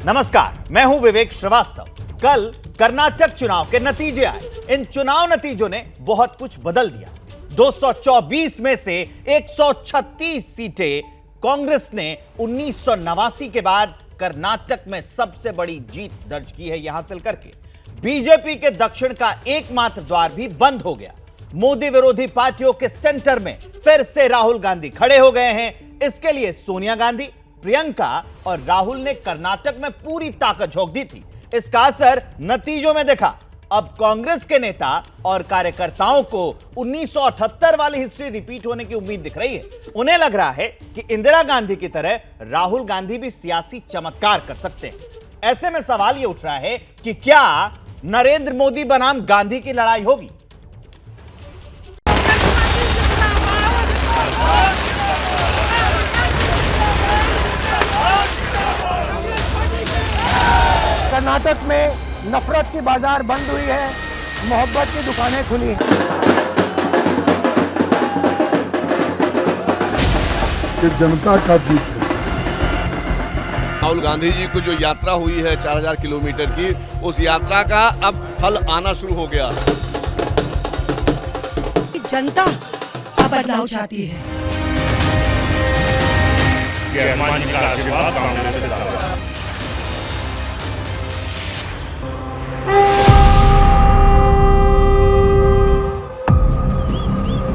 नमस्कार, मैं हूं विवेक श्रीवास्तव। कल कर्नाटक चुनाव के नतीजे आए। इन चुनाव नतीजों ने बहुत कुछ बदल दिया। 224 में से 136 सीटें कांग्रेस ने 1989 के बाद कर्नाटक में सबसे बड़ी जीत दर्ज की है। यह हासिल करके बीजेपी के दक्षिण का एकमात्र द्वार भी बंद हो गया। मोदी विरोधी पार्टियों के सेंटर में फिर से राहुल गांधी खड़े हो गए हैं। इसके लिए सोनिया गांधी, प्रियंका और राहुल ने कर्नाटक में पूरी ताकत झोंक दी थी। इसका असर नतीजों में दिखा। अब कांग्रेस के नेता और कार्यकर्ताओं को 1978 वाली हिस्ट्री रिपीट होने की उम्मीद दिख रही है। उन्हें लग रहा है कि इंदिरा गांधी की तरह राहुल गांधी भी सियासी चमत्कार कर सकते हैं। ऐसे में सवाल यह उठ रहा है कि क्या नरेंद्र मोदी बनाम गांधी की लड़ाई होगी? कर्नाटक में नफरत की बाजार बंद हुई है, मोहब्बत की दुकानें खुली हैं। ये जनता का जीत है। राहुल गांधी जी को जो यात्रा हुई है 4000 किलोमीटर की, उस यात्रा का अब फल आना शुरू हो गया। जनता अब बदलाव चाहती है।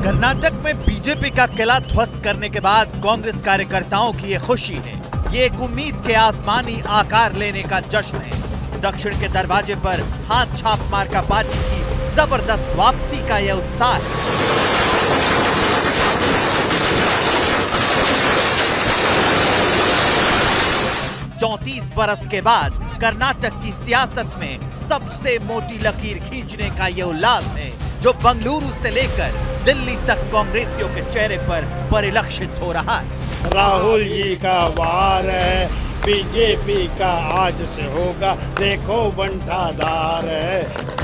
कर्नाटक में बीजेपी का किला ध्वस्त करने के बाद कांग्रेस कार्यकर्ताओं की यह खुशी है। ये एक उम्मीद के आसमानी आकार लेने का जश्न है। दक्षिण के दरवाजे पर हाथ छाप मार्का पार्टी की जबरदस्त वापसी का यह उत्साह है। चौंतीस बरस के बाद कर्नाटक की सियासत में सबसे मोटी लकीर खींचने का यह उल्लास है, जो बंगलुरु से लेकर दिल्ली तक कांग्रेसियों के चेहरे पर परिलक्षित हो रहा है। राहुल जी का वार है, बीजेपी का आज से होगा, देखो बंटाधार है।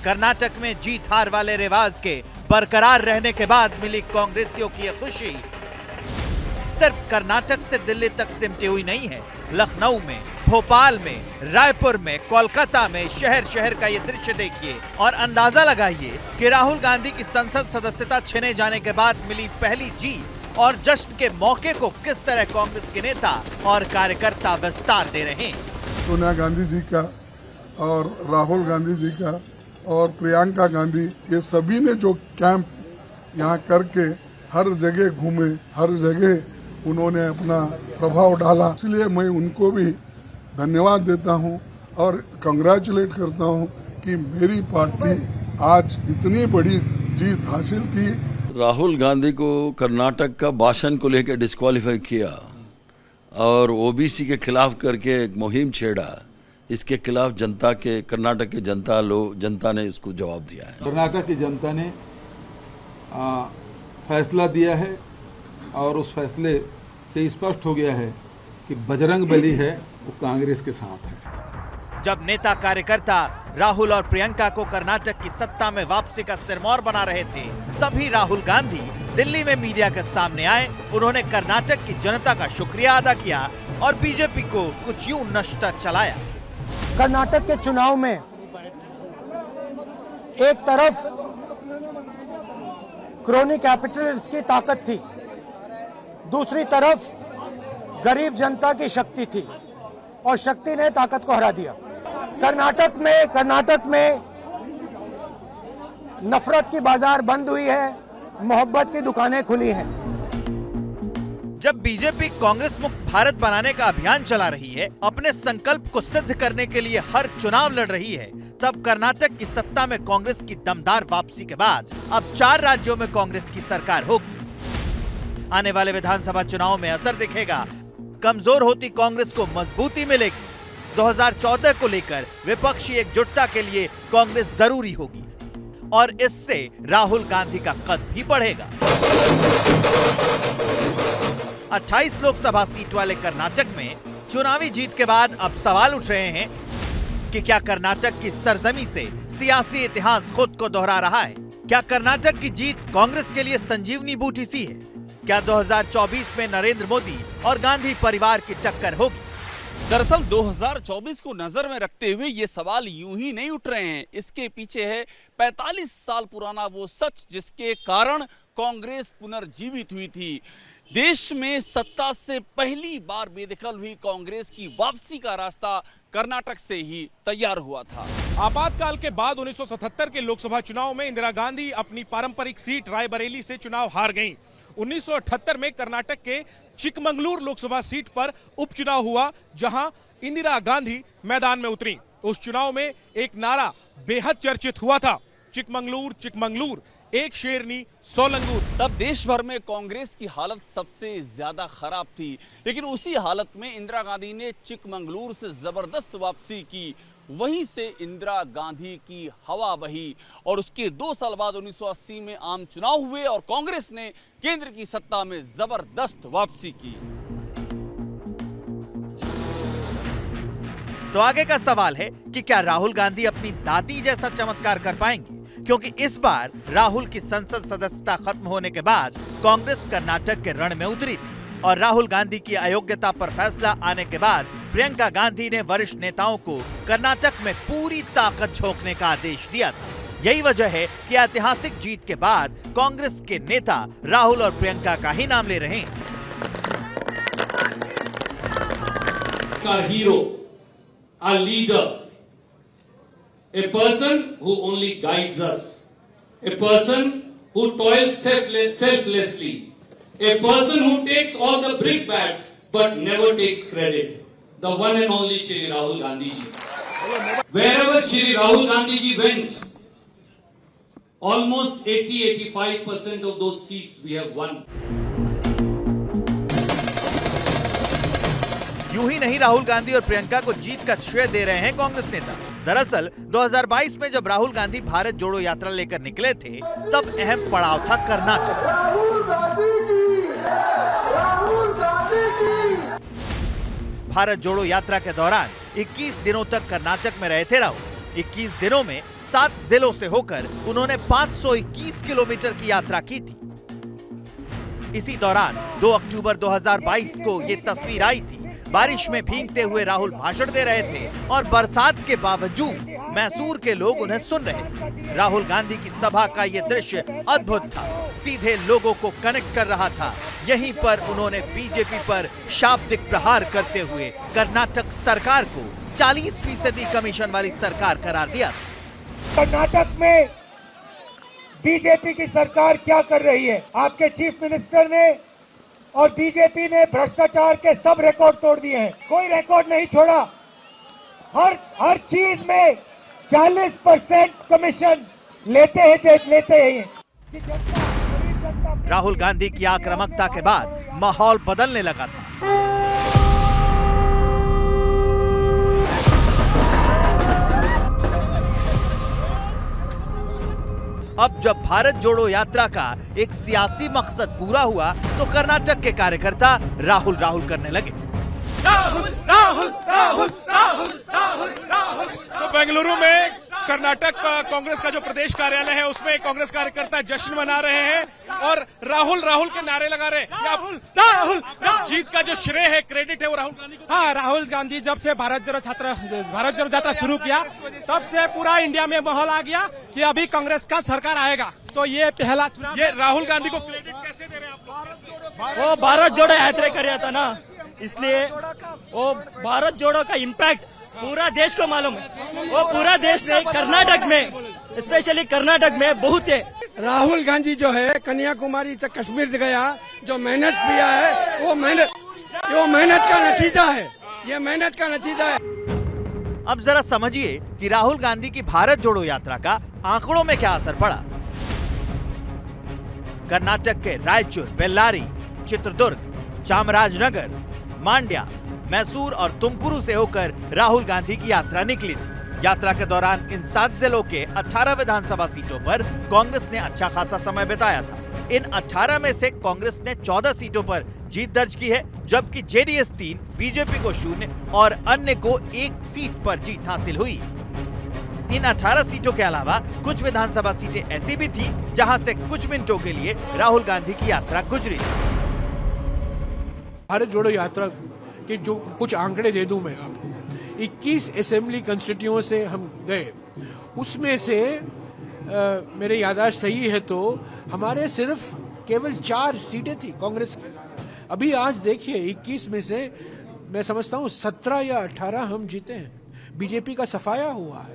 कर्नाटक में जीत हार वाले रिवाज के बरकरार रहने के बाद मिली कांग्रेसियों की यह खुशी सिर्फ कर्नाटक से दिल्ली तक सिमटी हुई नहीं है। लखनऊ में, भोपाल में, रायपुर में, कोलकाता में शहर शहर का ये दृश्य देखिए और अंदाजा लगाइए कि राहुल गांधी की संसद सदस्यता छिने जाने के बाद मिली पहली जीत और जश्न के मौके को किस तरह कांग्रेस के नेता और कार्यकर्ता विस्तार दे रहे हैं। सोनिया गांधी जी का और राहुल गांधी जी का और प्रियंका गांधी, ये सभी ने जो कैंप यहाँ करके हर जगह घूमे, हर जगह उन्होंने अपना प्रभाव डाला, इसलिए मैं उनको भी धन्यवाद देता हूँ और कंग्रेचुलेट करता हूँ कि मेरी पार्टी आज इतनी बड़ी जीत हासिल की। राहुल गांधी को कर्नाटक का भाषण को लेकर डिस्क्वालीफाई किया और ओबीसी के खिलाफ करके एक मुहिम छेड़ा। इसके खिलाफ जनता के, कर्नाटक की जनता ने इसको जवाब दिया है। कर्नाटक की जनता ने फैसला दिया है और उस फैसले से स्पष्ट हो गया है कि बजरंग बली है वो कांग्रेस के साथ है। जब नेता कार्यकर्ता राहुल और प्रियंका को कर्नाटक की सत्ता में वापसी का सिरमौर बना रहे थे, तभी राहुल गांधी दिल्ली में मीडिया के सामने आए। उन्होंने कर्नाटक की जनता का शुक्रिया अदा किया और बीजेपी को कुछ यूं नश्तर चलाया। कर्नाटक के चुनाव में एक तरफ क्रोनी कैपिटलिस्ट की ताकत थी, दूसरी तरफ गरीब जनता की शक्ति थी और शक्ति ने ताकत को हरा दिया। कर्नाटक में नफरत की बाजार बंद हुई है, मोहब्बत की दुकानें खुली हैं। जब बीजेपी कांग्रेस मुक्त भारत बनाने का अभियान चला रही है, अपने संकल्प को सिद्ध करने के लिए हर चुनाव लड़ रही है, तब कर्नाटक की सत्ता में कांग्रेस की दमदार वापसी के बाद अब 4 राज्यों में कांग्रेस की सरकार होगी। आने वाले विधानसभा चुनाव में असर दिखेगा। कमजोर होती कांग्रेस को मजबूती मिलेगी। 2014 को लेकर विपक्षी एकजुटता के लिए कांग्रेस जरूरी होगी और इससे राहुल गांधी का कद भी बढ़ेगा। 28 लोकसभा सीट वाले कर्नाटक में चुनावी जीत के बाद अब सवाल उठ रहे हैं कि क्या कर्नाटक की सरजमी से सियासी इतिहास खुद को दोहरा रहा है? क्या कर्नाटक की जीत कांग्रेस के लिए संजीवनी बूटी सी है? क्या 2024 में नरेंद्र मोदी और गांधी परिवार की टक्कर होगी? दरअसल 2024 को नजर में रखते हुए ये सवाल यूं ही नहीं उठ रहे हैं। इसके पीछे है 45 साल पुराना वो सच जिसके कारण कांग्रेस पुनर्जीवित हुई थी। देश में सत्ता से पहली बार बेदखल हुई कांग्रेस की वापसी का रास्ता कर्नाटक से ही तैयार हुआ था। आपातकाल के बाद 1977 के लोकसभा चुनाव में इंदिरा गांधी अपनी पारंपरिक सीट रायबरेली से चुनाव हार गईं। 1978 में कर्नाटक के चिकमंगलूर लोकसभा सीट पर उपचुनाव हुआ, जहां इंदिरा गांधी मैदान में उतरी। उस चुनाव में एक नारा बेहद चर्चित हुआ था, चिकमंगलूर चिकमंगलूर, एक शेरनी 100 लंगूर। तब देश भर में कांग्रेस की हालत सबसे ज्यादा खराब थी, लेकिन उसी हालत में इंदिरा गांधी ने चिकमंगलूर से जबरदस्त वापसी की। वहीं से इंदिरा गांधी की हवा बही और उसके 2 साल बाद 1980 में आम चुनाव हुए और कांग्रेस ने केंद्र की सत्ता में जबरदस्त वापसी की। तो आगे का सवाल है कि क्या राहुल गांधी अपनी दादी जैसा चमत्कार कर पाएंगे? क्योंकि इस बार राहुल की संसद सदस्यता खत्म होने के बाद कांग्रेस कर्नाटक के रण में उतरी थी और राहुल गांधी की अयोग्यता पर फैसला आने के बाद प्रियंका गांधी ने वरिष्ठ नेताओं को कर्नाटक में पूरी ताकत झोंकने का आदेश दिया था। यही वजह है कि ऐतिहासिक जीत के बाद कांग्रेस के नेता राहुल और प्रियंका का ही नाम ले रहे हैं। Our hero, our leader, a person who only guides us, a person who toils selflessly, a person who takes all the brickbats but never takes credit, the one and only Shri Rahul Gandhi ji. Wherever Shri Rahul Gandhi ji went, almost 80-85% of those seats we have won. यूं ही नहीं राहुल गांधी और प्रियंका को जीत का श्रेय दे रहे हैं कांग्रेस नेता। दरअसल 2022 में जब राहुल गांधी भारत जोड़ो यात्रा लेकर निकले थे, तब अहम पड़ाव था कर्नाटक। भारत जोड़ो यात्रा के दौरान 21 दिनों तक कर्नाटक में रहे थे राहुल। 21 दिनों में 7 जिलों से होकर उन्होंने 521 किलोमीटर की यात्रा की थी। इसी दौरान 2 अक्टूबर 2022 को ये तस्वीर आई थी। बारिश में भीगते हुए राहुल भाषण दे रहे थे और बरसात के बावजूद मैसूर के लोग उन्हें सुन रहे थे। राहुल गांधी की सभा का ये दृश्य अद्भुत था, सीधे लोगों को कनेक्ट कर रहा था। यहीं पर उन्होंने बीजेपी पर शाब्दिक प्रहार करते हुए कर्नाटक सरकार को 40% कमीशन वाली सरकार करार दिया। कर्नाटक में बीजेपी की सरकार क्या कर रही है? आपके चीफ मिनिस्टर ने और बीजेपी ने भ्रष्टाचार के सब रिकॉर्ड तोड़ दिए हैं, कोई रिकॉर्ड नहीं छोड़ा। हर चीज में 40% कमीशन लेते हैं। राहुल गांधी की आक्रामकता के बाद माहौल बदलने लगा था। अब जब भारत जोड़ो यात्रा का एक सियासी मकसद पूरा हुआ तो कर्नाटक के कार्यकर्ता राहुल राहुल करने लगे। राहुल राहुल राहुल राहुल राहुल राहुल। तो बेंगलुरु में कर्नाटक कांग्रेस का जो प्रदेश कार्यालय है उसमें कांग्रेस कार्यकर्ता जश्न मना रहे हैं और राहुल राहुल के नारे लगा रहे हैं। राहुल राहुल जीत का जो श्रेय है, क्रेडिट है वो राहुल गांधी को। हाँ, राहुल गांधी जब से भारत जोड़ो यात्रा शुरू किया तब से पूरा इंडिया में माहौल आ गया कि अभी कांग्रेस का सरकार आएगा। तो ये पहला चुनाव। ये राहुल गांधी को क्रेडिट कैसे दे रहे हैं आप लोग? वो भारत जोड़ो यात्रा कर रहा था ना, इसलिए वो भारत जोड़ो का इम्पैक्ट पूरा देश को मालूम है। वो पूरा देश नहीं, कर्नाटक में, स्पेशली कर्नाटक में बहुत है। राहुल गांधी जो है कन्याकुमारी से कश्मीर गया, जो मेहनत किया है वो मेहनत का नतीजा है। ये मेहनत का नतीजा है। अब जरा समझिए कि राहुल गांधी की भारत जोड़ो यात्रा का आंकड़ों में क्या असर पड़ा। कर्नाटक के रायचूर, बेल्लारी, चित्रदुर्ग, चामराजनगर, मांड्या, मैसूर और तुमकुरू से होकर राहुल गांधी की यात्रा निकली थी। यात्रा के दौरान इन 7 जिलों के 18 विधानसभा सीटों पर कांग्रेस ने अच्छा खासा समय बिताया था। इन 18 में से कांग्रेस ने 14 सीटों पर जीत दर्ज की है, जबकि जेडीएस 3, बीजेपी को 0 और अन्य को 1 सीट पर जीत हासिल हुई है। इन 18 सीटों के अलावा कुछ विधानसभा सीटें ऐसी भी थी जहां से कुछ मिनटों के लिए राहुल गांधी की यात्रा गुजरी थी। भारत जोड़ो यात्रा के जो कुछ आंकड़े दे दूं मैं आपको, 21 असेंबली कंस्टिट्यूएंसी से हम गए, उसमें से मेरे याददाश्त सही है तो हमारे सिर्फ केवल 4 सीटें थी कांग्रेस की। अभी आज देखिए 21 में से मैं समझता हूं 17 या 18 हम जीते हैं। बीजेपी का सफाया हुआ है।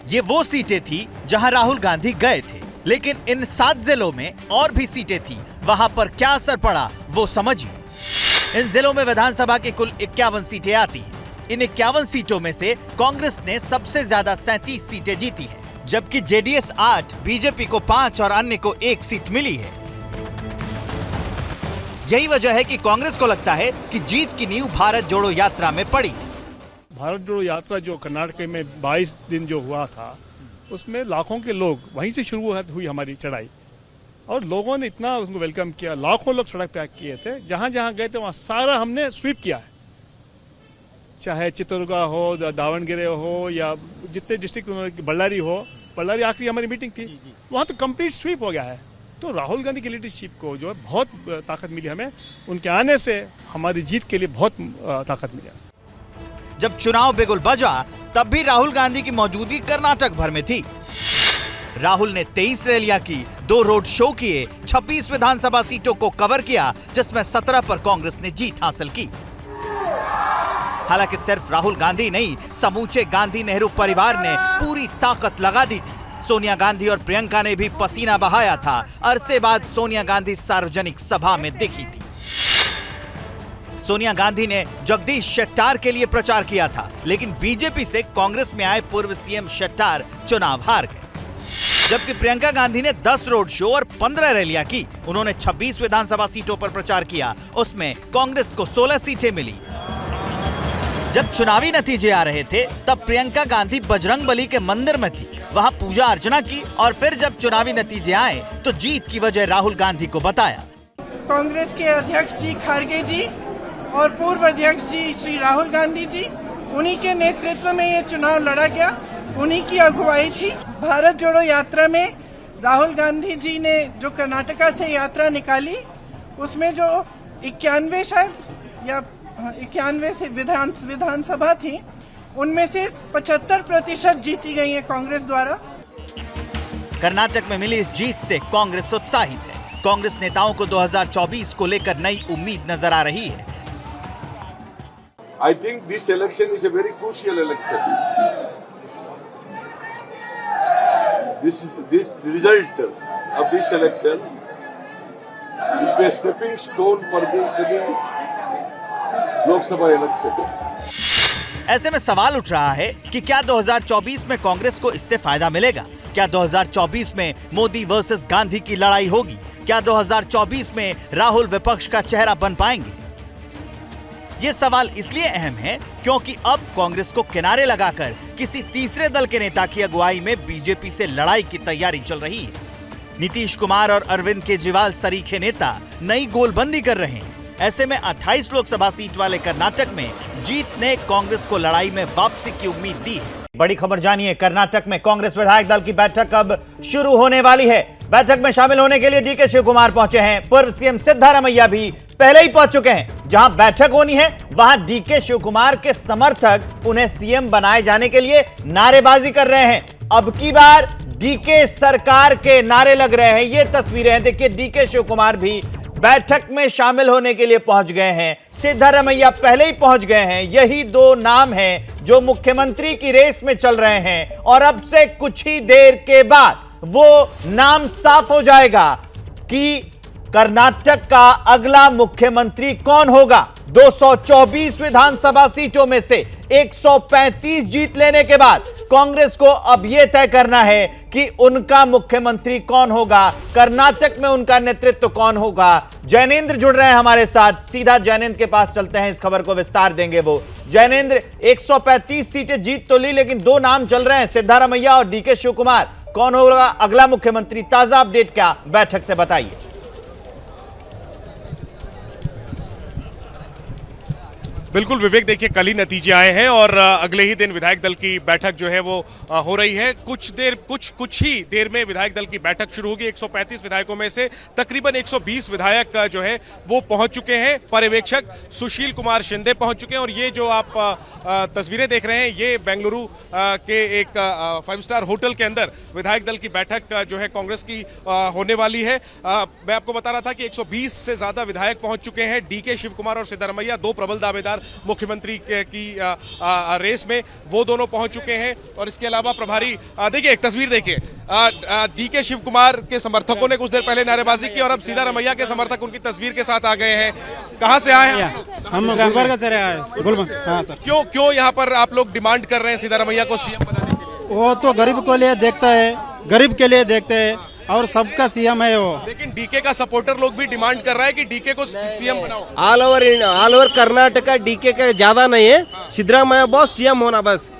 ये वो सीटें थी जहां राहुल गांधी गए थे, लेकिन इन 7 जिलों में और भी सीटें थी, वहां पर क्या असर पड़ा वो समझिए। इन जिलों में विधानसभा की कुल 51 सीटें आती हैं। इन 51 सीटों में से कांग्रेस ने सबसे ज्यादा 37 सीटें जीती हैं, जबकि जेडीएस 8, बीजेपी को 5 और अन्य को 1 सीट मिली है। यही वजह है कि कांग्रेस को लगता है कि जीत की नींव भारत जोड़ो यात्रा में पड़ी थी। भारत जोड़ो यात्रा जो कर्नाटक में 22 दिन जो हुआ था, उसमें लाखों के लोग, वहीं से शुरुआत हुई हमारी चढ़ाई, और लोगों ने इतना उसको वेलकम किया। लाखों लोग सड़क पे किए थे, जहां जहां गए थे वहां सारा हमने स्वीप किया है, चाहे चित्तौड़गढ़ हो, दावणगेरे हो, या जितने डिस्ट्रिक्ट, बल्लारी हो। बल्लारी आखिरी हमारी मीटिंग थी, वहां तो कंप्लीट स्वीप हो गया है। तो राहुल गांधी की लीडरशिप को जो है बहुत ताकत मिली हमें, उनके आने से हमारी जीत के लिए बहुत ताकत मिली। जब चुनाव बिगुल बजा तब भी राहुल गांधी की मौजूदगी कर्नाटक भर में थी। राहुल ने 23 रैलियां की, 2 रोड शो किए, 26 विधानसभा सीटों को कवर किया, जिसमें 17 पर कांग्रेस ने जीत हासिल की। हालांकि सिर्फ राहुल गांधी नहीं, समूचे गांधी नेहरू परिवार ने पूरी ताकत लगा दी थी। सोनिया गांधी और प्रियंका ने भी पसीना बहाया था। अरसे बाद सोनिया गांधी सार्वजनिक सभा में दिखी थी। सोनिया गांधी ने जगदीश शेट्टार के लिए प्रचार किया था, लेकिन बीजेपी से कांग्रेस में आए पूर्व सीएम शेट्टार चुनाव हार गए। जबकि प्रियंका गांधी ने 10 रोड शो और 15 रैलियां की। उन्होंने 26 विधानसभा सीटों पर प्रचार किया, उसमें कांग्रेस को 16 सीटें मिली। जब चुनावी नतीजे आ रहे थे तब प्रियंका गांधी बजरंगबली के मंदिर में थी, वहां पूजा अर्चना की, और फिर जब चुनावी नतीजे आए तो जीत की वजह राहुल गांधी को बताया। कांग्रेस के अध्यक्ष जी खड़गे जी और पूर्व अध्यक्ष जी श्री राहुल गांधी जी, उन्हीं के नेतृत्व में ये चुनाव लड़ा गया, उन्हीं की अगुवाई थी। भारत जोड़ो यात्रा में राहुल गांधी जी ने जो कर्नाटका से यात्रा निकाली, उसमें जो 91 शायद या 91 से विधानसभा थी, उनमें से 75% जीती गई है कांग्रेस द्वारा। कर्नाटक में मिली इस जीत से कांग्रेस उत्साहित है। कांग्रेस नेताओं को 2024 को लेकर नई उम्मीद नजर आ रही है। I think this election is a very crucial election. This result of this election will be a stepping stone for the coming Lok Sabha election. ऐसे में सवाल उठ रहा है कि क्या 2024 में कांग्रेस को इससे फायदा मिलेगा? क्या 2024 में मोदी वर्सेस गांधी की लड़ाई होगी? क्या 2024 में राहुल विपक्ष का चेहरा बन पाएंगे? ये सवाल इसलिए अहम है क्योंकि अब कांग्रेस को किनारे लगाकर किसी तीसरे दल के नेता की अगुवाई में बीजेपी से लड़ाई की तैयारी चल रही है। नीतीश कुमार और अरविंद केजरीवाल सरीखे नेता नई गोलबंदी कर रहे हैं। ऐसे में 28 लोकसभा सीट वाले कर्नाटक में जीत ने कांग्रेस को लड़ाई में वापसी की उम्मीद दी है। बड़ी खबर जानिए, कर्नाटक में कांग्रेस विधायक दल की बैठक अब शुरू होने वाली है। बैठक में शामिल होने के लिए डीके शिव कुमार पहुंचे हैं। पूर्व सीएम सिद्धारमैया भी पहले ही पहुंच चुके हैं। जहां बैठक होनी है वहां डीके शिव कुमार के समर्थक उन्हें सीएम बनाए जाने के लिए नारेबाजी कर रहे हैं। अब की बार डीके सरकार के नारे लग रहे हैं। ये तस्वीरें हैं, देखिए डीके शिव कुमार भी बैठक में शामिल होने के लिए पहुंच गए हैं। सिद्धारमैया पहले ही पहुंच गए हैं। यही 2 नाम हैं जो मुख्यमंत्री की रेस में चल रहे हैं, और अब से कुछ ही देर के बाद वो नाम साफ हो जाएगा कि कर्नाटक का अगला मुख्यमंत्री कौन होगा। 224 विधानसभा सीटों में से 135 जीत लेने के बाद कांग्रेस को अब यह तय करना है कि उनका मुख्यमंत्री कौन होगा, कर्नाटक में उनका नेतृत्व कौन होगा। जैनेंद्र जुड़ रहे हैं हमारे साथ, सीधा जैनेंद्र के पास चलते हैं, इस खबर को विस्तार देंगे वो। जैनेंद्र, 135 सीटें जीत तो ली, लेकिन 2 नाम चल रहे हैं, सिद्धारमैया और डीके शिव कुमार। कौन होगा अगला मुख्यमंत्री? ताजा अपडेट क्या बैठक से बताइए। बिल्कुल विवेक, देखिए कल ही नतीजे आए हैं और अगले ही दिन विधायक दल की बैठक जो है वो हो रही है। कुछ ही देर में विधायक दल की बैठक शुरू होगी। 135 विधायकों में से तकरीबन 120 विधायक जो है वो पहुंच चुके हैं। पर्यवेक्षक सुशील कुमार शिंदे पहुंच चुके हैं और ये जो आप तस्वीरें देख रहे हैं ये बेंगलुरु के एक 5 स्टार होटल के अंदर विधायक दल की बैठक जो है कांग्रेस की होने वाली है। मैं आपको बता रहा था कि 120 से ज्यादा विधायक पहुंच चुके हैं। डीके शिव कुमार और सिद्धारमैया, दो प्रबल दावेदार मुख्यमंत्री की रेस में, वो दोनों पहुंच चुके हैं। और इसके अलावा प्रभारी, देखिए एक तस्वीर देखिए, डीके शिव कुमार के समर्थकों ने कुछ देर पहले नारेबाजी की और अब सिद्धारमैया के समर्थक उनकी तस्वीर के साथ आ गए हैं। कहां से आए हैं? हम गुलबर्गा से आए। हाँ सर। क्यों यहाँ पर आप लोग डिमांड कर रहे हैं सिद्धारमैया को सीएम बनाने के लिए? वो तो गरीब को लिए देखता है, गरीब के लिए देखते हैं और सबका सीएम है वो। लेकिन डीके का सपोर्टर लोग भी डिमांड कर रहा है कि डीके को सीएम बनाओ। ऑल ओवर कर्नाटक का डीके का ज्यादा नहीं है, सिद्धरामैया बॉस सीएम होना बस।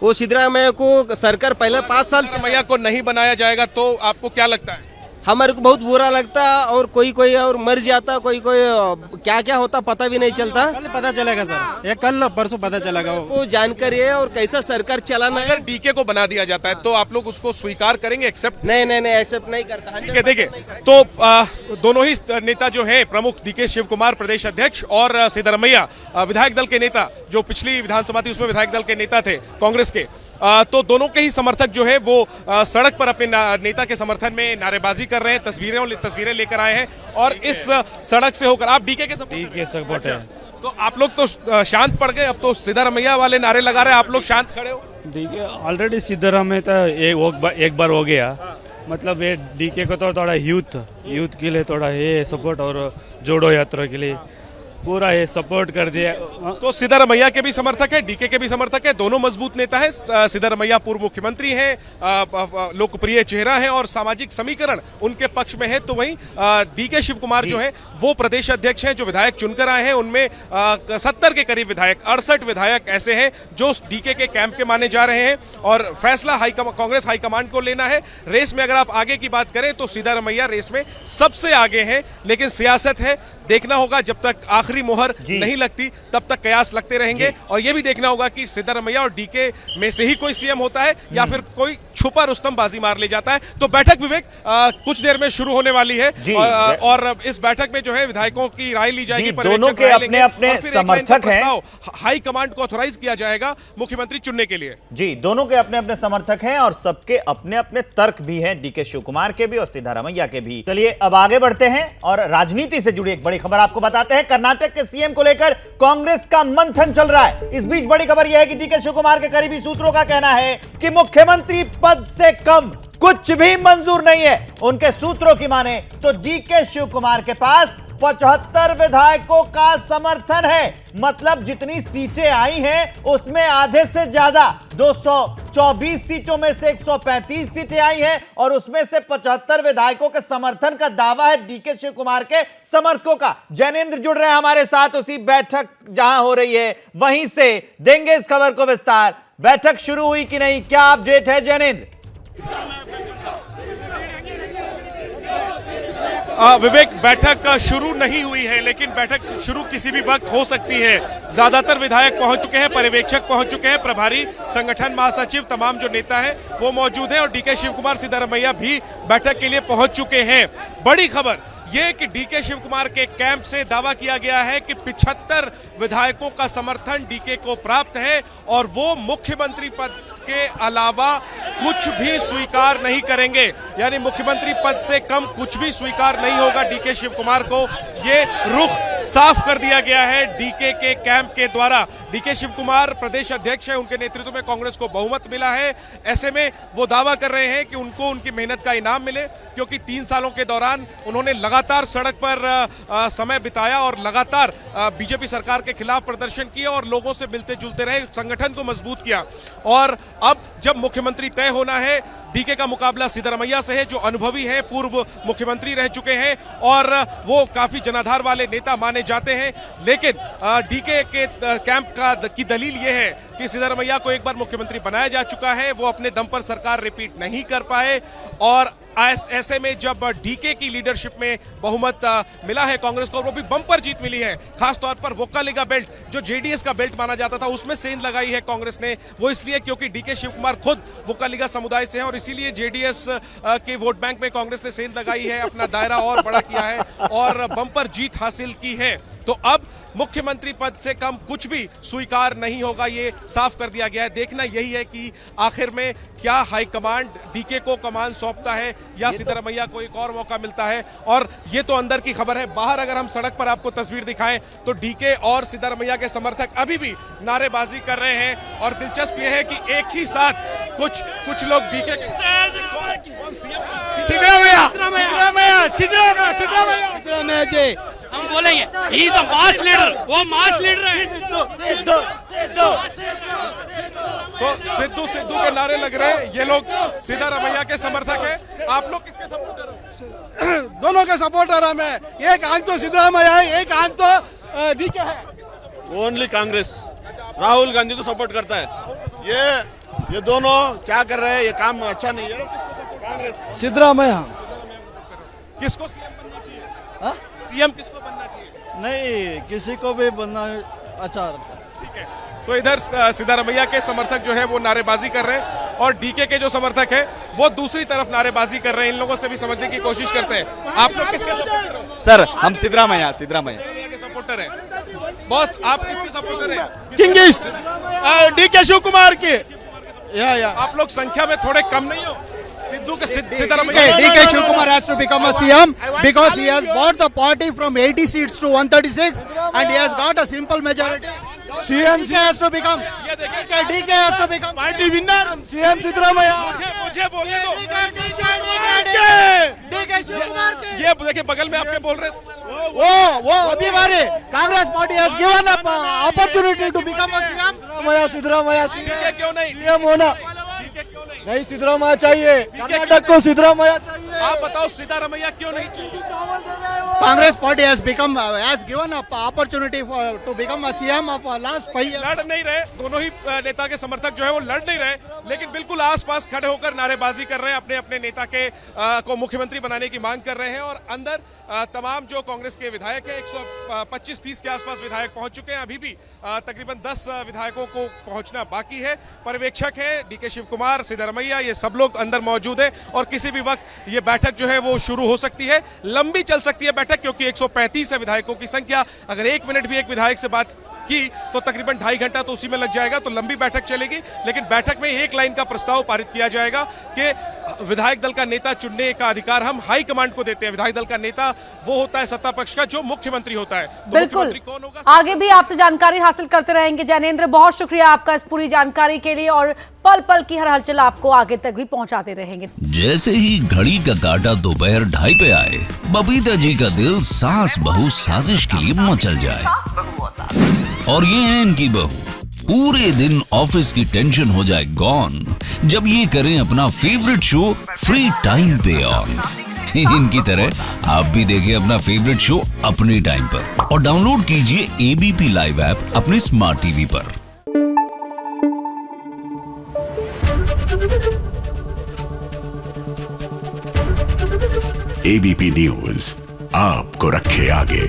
वो सिद्धरामैया को सरकार पहले 5 साल सिद्धरामैया को नहीं बनाया जाएगा तो आपको क्या लगता है? हमारे को बहुत बुरा लगता और कोई और मर जाता, कोई क्या क्या होता पता भी नहीं चलता। कल पता चलेगा सर, ये कल परसों पता चलेगा वो जानकारी है और कैसा सरकार चलाना है। अगर डीके को बना दिया जाता है तो आप लोग उसको स्वीकार करेंगे, एक्सेप्ट? नहीं एक्सेप्ट नहीं करता। ठीक है, देखिए तो दोनों ही नेता जो हैं प्रमुख, डीके शिव कुमार प्रदेश अध्यक्ष और सिद्धारमैया विधायक दल के नेता, जो पिछली विधानसभा थी उसमें विधायक दल के नेता थे कांग्रेस के, तो दोनों के ही समर्थक जो है वो सड़क पर अपने नेता के समर्थन में नारेबाजी कर रहे हैं। तस्वीरें लेकर आए हैं और इस सड़क से होकर आप डीके के सपोर्ट है तो आप लोग तो शांत पड़ गए। अब तो सिद्धारमैया वाले नारे लगा रहे हैं, आप लोग शांत खड़े हो? देखिए ऑलरेडी सिद्धरामैया एक बार हो गया, मतलब ये डीके को तो थोड़ा यूथ के लिए थोड़ा ये सपोर्ट और जोड़ो यात्रा के लिए पूरा ये सपोर्ट कर दिया। तो सिद्धारमैया के भी समर्थक है, डीके के भी समर्थक है, दोनों मजबूत नेता है। सिद्धारमैया पूर्व मुख्यमंत्री हैं, लोकप्रिय चेहरा है और सामाजिक समीकरण उनके पक्ष में है। तो वहीं डीके शिव कुमार जो है वो प्रदेश अध्यक्ष हैं, जो विधायक चुनकर आए हैं। उनमें 70 के करीब विधायक, 68 विधायक ऐसे हैं जो डीके के कैंप के माने जा रहे हैं और फैसला कांग्रेस हाईकमांड को लेना है। रेस में अगर आप आगे की बात करें तो सिद्धारमैया रेस में सबसे आगे हैं, लेकिन सियासत है, देखना होगा जब तक आखिरी मोहर नहीं लगती तब तक कयास लगते रहेंगे। और यह भी देखना होगा कि सिद्धारमैया और डीके में से ही कोई सीएम होता है या फिर कोई छुपा रुस्तम बाजी मार ले जाता है। तो बैठक विवेक कुछ देर में शुरू होने वाली है और इस बैठक में जो है विधायकों की राय ली जाएगी। दोनों के अपने अपने समर्थक हैं, हाई कमांड को ऑथोराइज किया जाएगा मुख्यमंत्री चुनने के लिए। जी, दोनों के अपने अपने समर्थक हैं और सबके अपने अपने तर्क भी हैं, डीके शिव कुमार के भी और सिद्धारमैया के भी। चलिए अब आगे बढ़ते हैं और राजनीति से जुड़ी एक बड़ी खबर आपको बताते हैं। कर्नाटक के सीएम को लेकर कांग्रेस का मंथन चल रहा है। इस बीच बड़ी खबर यह है कि डीके शिव कुमार के करीबी सूत्रों का कहना है कि मुख्यमंत्री पद से कम कुछ भी मंजूर नहीं है। उनके सूत्रों की माने तो डीके शिव कुमार के पास 75 विधायकों का समर्थन है। मतलब जितनी सीटें आई हैं उसमें आधे से ज्यादा 224 सीटों में से 135 सीटें आई हैं और उसमें से 75 विधायकों के समर्थन का दावा है डीके शिव कुमार के समर्थकों का। जैनेंद्र जुड़ रहे हैं हमारे साथ, उसी बैठक जहां हो रही है वहीं से देंगे इस खबर को विस्तार। बैठक शुरू हुई कि नहीं, क्या अपडेट है जैनेंद्र? विवेक, बैठक शुरू नहीं हुई है लेकिन बैठक शुरू किसी भी वक्त हो सकती है। ज्यादातर विधायक पहुंच चुके हैं, पर्यवेक्षक पहुंच चुके हैं, प्रभारी संगठन महासचिव तमाम जो नेता हैं वो मौजूद हैं और डीके शिव कुमार सिद्धारमैया भी बैठक के लिए पहुंच चुके हैं। बड़ी खबर ये कि डीके शिव कुमार के कैंप से दावा किया गया है कि 75 विधायकों का समर्थन डीके को प्राप्त है और वो मुख्यमंत्री पद के अलावा कुछ भी स्वीकार नहीं करेंगे। यानी मुख्यमंत्री पद से कम कुछ भी स्वीकार नहीं होगा डीके शिव कुमार को। ये रुख साफ कर दिया गया है डीके के कैंप के द्वारा। डीके शिव कुमार प्रदेश अध्यक्ष है, उनके नेतृत्व में कांग्रेस को बहुमत मिला है। ऐसे में वो दावा कर रहे हैं कि उनको उनकी मेहनत का इनाम मिले, क्योंकि 3 सालों के दौरान उन्होंने लगातार सड़क पर समय बिताया और लगातार बीजेपी सरकार के खिलाफ प्रदर्शन किया और लोगों से मिलते जुलते रहे, संगठन को मजबूत किया। और अब जब मुख्यमंत्री तय होना है, डीके का मुकाबला सिद्धरमैया से है, जो अनुभवी हैं, पूर्व मुख्यमंत्री रह चुके हैं और वो काफी जनाधार वाले नेता माने जाते हैं। लेकिन डीके के कैंप की दलील ये है कि सिद्धरमैया को एक बार मुख्यमंत्री बनाया जा चुका है, वो अपने दम पर सरकार रिपीट नहीं कर पाए और ऐसे में जब डीके की लीडरशिप में बहुमत मिला है कांग्रेस को, और वो भी बम्पर जीत मिली है, खासतौर पर वोक्कालिगा बेल्ट जो जेडीएस का बेल्ट माना जाता था उसमें सेंध लगाई है कांग्रेस ने। वो इसलिए क्योंकि डीके शिव कुमार खुद वोक्कालिगा समुदाय से हैं और इसीलिए जेडीएस के वोट बैंक में कांग्रेस ने सेंध लगाई है, अपना दायरा और बड़ा किया है और बम्पर जीत हासिल की है। तो अब मुख्यमंत्री पद से कम कुछ भी स्वीकार नहीं होगा, ये साफ कर दिया गया है। देखना यही है कि आखिर में क्या हाईकमांड डीके को कमान सौंपता है या सिद्धरमैया को एक और मौका मिलता है। और ये तो अंदर की खबर है, बाहर अगर हम सड़क पर आपको तस्वीर दिखाएं तो डीके और सिद्धरमैया के समर्थक अभी भी नारेबाजी कर रहे हैं और दिलचस्प ये है कि एक ही साथ कुछ लोग डीके सिद्धरमैया जी हम बोलेंगे he is the mass leader, वो मास लीडर है। तो सिद्धू के नारे लग रहे हैं, ये लोग सिद्धरमैया के समर्थक हैं। आप लोग किसके सपोर्टर हैं? दोनों के सपोर्टर हैं। मैं एक आंख तो सिद्धरमैया है, एक आंख तो डीके है। ओनली कांग्रेस राहुल गांधी को सपोर्ट करता है। ये दोनों क्या कर रहे हैं, ये काम अच्छा नहीं है। कांग्रेस सिद्धरमैया किसको सीएम बनना चाहिए? सीएम किसको बनना चाहिए? नहीं, किसी को भी बनना अच्छा। ठीक है, तो इधर सिद्धरमैया के समर्थक जो है वो नारेबाजी कर रहे हैं और डीके के जो समर्थक है वो दूसरी तरफ नारेबाजी कर रहे हैं। इन लोगों से भी समझने की कोशिश करते हैं। आप लोग किसके सपोर्टर हो? सर हम सिद्धरमैया के सपोर्टर हैं। बॉस आप किसके सपोर्टर हैं? किंगिस डीके शिव कुमार के। या आप लोग संख्या में थोड़े कम नहीं हो? सिद्धू के Siddaramaiah DK Shiv Kumar has to become a CM because he has brought the party from 80 seats to 136 and he has got a simple majority. CM has to become. DK has to become party winner. CM Siddaramaiah. मुझे बोलने दो। DK Shiv Kumar के। ये देखिए बगल में आपके बोल रहे हैं। वो अभी हमारे Congress party has given up opportunity to become a CM. Siddaramaiah क्यों नहीं? CM होना नहीं, सिद्धरमैया चाहिए। कर्नाटक को सिद्धरमैया चाहिए। आप बताओ सिद्धरमैया क्यों नहीं चाहिए? Congress party has given up opportunity to become a CM of last 5 years. लड़ नहीं रहे, दोनों ही नेता के समर्थक जो है वो लड़ नहीं रहे, लेकिन बिल्कुल आसपास खड़े होकर नारेबाजी कर रहे हैं, अपने अपने नेता के को मुख्यमंत्री बनाने की मांग कर रहे हैं। और अंदर तमाम जो कांग्रेस के विधायक हैं 125-30 के आसपास विधायक पहुंच चुके हैं। अभी भी तकरीबन 10 विधायकों को पहुंचना बाकी है। पर्यवेक्षक है डीके शिव कुमार, सिद्धरमैया, ये सब लोग अंदर मौजूद हैं और किसी भी वक्त ये बैठक जो है वो शुरू हो सकती है। लंबी चल सकती है बैठक क्योंकि 135 है विधायकों की संख्या। अगर 1 मिनट भी एक विधायक से बात की तो तकरीबन 2.5 घंटा तो उसी में लग जाएगा, तो लंबी बैठक चलेगी। लेकिन बैठक में एक लाइन का प्रस्ताव पारित किया जाएगा कि विधायक दल का नेता चुनने का अधिकार हम हाई कमांड को देते हैं। विधायक दल का नेता वो होता है सत्ता पक्ष का जो मुख्यमंत्री होता है। तो बिल्कुल, कौन होगा? आगे भी आपसे जानकारी हासिल करते रहेंगे। जैनेंद्र, बहुत शुक्रिया आपका इस पूरी जानकारी के लिए और पल पल की हर हलचल आपको आगे तक भी पहुंचाते रहेंगे। जैसे ही घड़ी का काटा दोपहर 2:30 पे आए, बबीता जी का दिल सास बहू साजिश के लिए मचल जाए। और ये है इनकी बहू, पूरे दिन ऑफिस की टेंशन हो जाए गॉन जब ये करें अपना फेवरेट शो फ्री टाइम पे ऑन। इनकी तरह आप भी देखिए अपना फेवरेट शो अपने टाइम पर और डाउनलोड कीजिए ABP लाइव ऐप अपने स्मार्ट टीवी पर। ABP न्यूज आपको रखे आगे।